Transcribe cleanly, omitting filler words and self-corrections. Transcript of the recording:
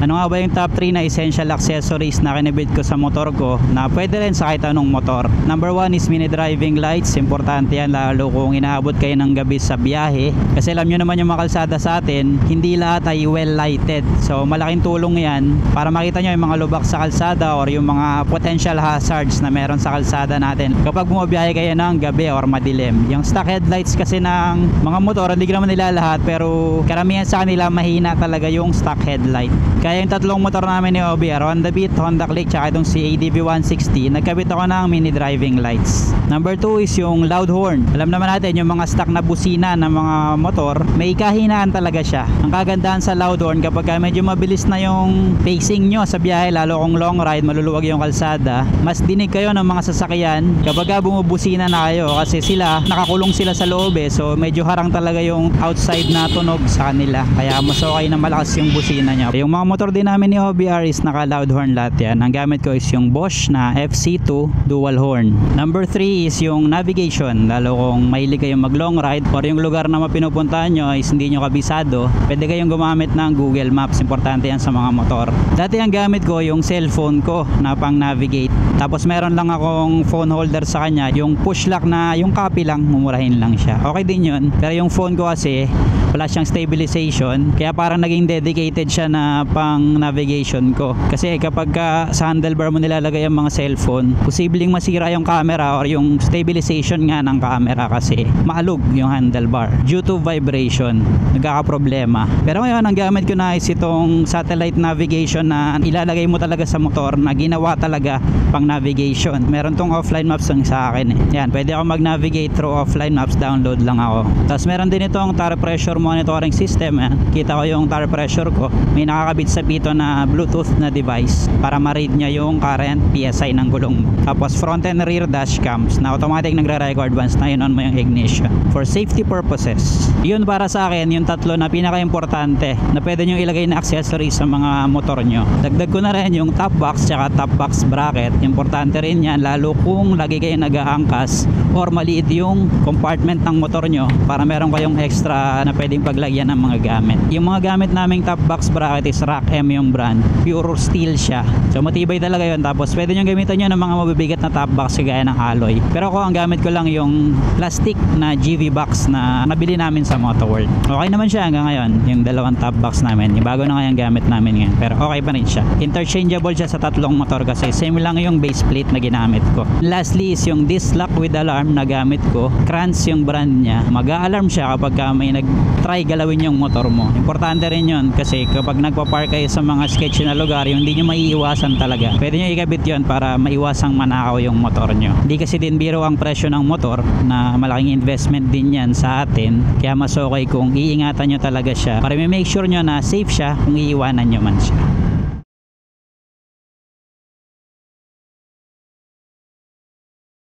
Ano nga ba yung top 3 na essential accessories na kinabit ko sa motor ko na pwede rin sa kahit anong motor? Number 1 is mini driving lights. Importante yan lalo kung inaabot kayo ng gabi sa biyahe. Kasi alam nyo naman yung mga kalsada sa atin, hindi lahat ay well lighted. So malaking tulong yan para makita nyo yung mga lubak sa kalsada or yung mga potential hazards na meron sa kalsada natin kapag bumabiyahe kayo ng gabi or madilim. Yung stock headlights kasi ng mga motor, hindi ko naman nila lahat, pero karamihan sa kanila mahina talaga yung stock headlight. Kaya yung tatlong motor namin ni OBR, Honda Beat, Honda Click, tsaka itong si ADV 160, nagkabit ako ng mini driving lights. Number 2 is yung loud horn. Alam naman natin yung mga stock na busina ng mga motor, may kahinaan talaga siya. Ang kagandahan sa loud horn, kapag medyo mabilis na yung pacing nyo sa biyahe, lalo kung long ride, maluluwag yung kalsada, mas dinig kayo ng mga sasakyan kapag bumubusina na kayo, kasi sila, nakakulong sila sa loob so medyo harang talaga yung outside na tunog sa kanila. Kaya mas okay na malakas yung busina nyo. Yung mga motor din namin ni OBR is naka loud horn lahat yan. Ang gamit ko is yung Bosch na FC2 dual horn. Number 3 is yung navigation. Lalo kung mahilig kayong mag long ride or yung lugar na mapinupuntahan nyo is hindi nyo kabisado, pwede kayong gumamit ng Google Maps. Importante yan sa mga motor. Dati ang gamit ko yung cellphone ko na pang navigate. Tapos meron lang akong phone holder sa kanya, yung push lock na yung copy lang, mumurahin lang siya. Okay din yun. Pero yung phone ko kasi wala siyang stabilization, kaya parang naging dedicated siya na pang navigation ko. Kasi kapag sa handlebar mo nilalagay ang mga cellphone, posibleng masira yung camera or yung stabilization nga ng camera kasi maalog yung handlebar due to vibration, nagkakaproblema. Pero ngayon ang gamit ko na is itong satellite navigation na ilalagay mo talaga sa motor, na ginawa talaga pang navigation. Meron tong offline maps ang sa akin yan, pwede ako mag-navigate through offline maps, download lang ako. Tapos meron din itong tire pressure monitoring system. Kita ko yung tire pressure ko, may nakakabit sa pito na Bluetooth na device para ma-read niya yung current PSI ng gulong mo. Tapos front and rear dash cams na automatic nagre-record once na yun on mo yung ignition for safety purposes. Yun para sa akin yung tatlo na pinaka-importante na pwede nyo ilagay na accessories sa mga motor nyo. Dagdag ko na rin yung top box tsaka top box bracket. Importante rin yan lalo kung lagi kayo nag-aangkas or maliit yung compartment ng motor nyo para meron kayong extra na pwedeng paglagyan ng mga gamit. Yung mga gamit naming top box bracket is Rock M yung brand. Pure steel siya. So matibay talaga yun. Tapos pwede nyo gamitan nyo ng mga mabibigat na top box kagaya ng alloy. Pero ako ang gamit ko lang yung plastic na GV box na nabili namin sa Motoworld. Okay naman siya hanggang ngayon. Yung dalawang top box namin. Yung bago na ngayong gamit namin ngayon. Pero okay pa rin siya. Interchangeable siya sa tatlong motor kasi same lang yung base plate na ginamit ko. Lastly is yung disc lock with alarm na gamit ko. Kranz yung brand niya. Mag-a-alarm siya kapag may nag-try galawin yung motor mo. Importante rin yun kasi kapag nagpa-park kayo sa mga sketchy na lugar, yung hindi nyo maiiwasan talaga. Pwede nyo ikabit yun para maiwasang manakaw yung motor nyo. Hindi kasi din biro ang presyo ng motor, na malaking investment din yan sa atin. Kaya mas okay kung iingatan nyo talaga siya para may make sure nyo na safe siya kung iiwanan nyo man siya.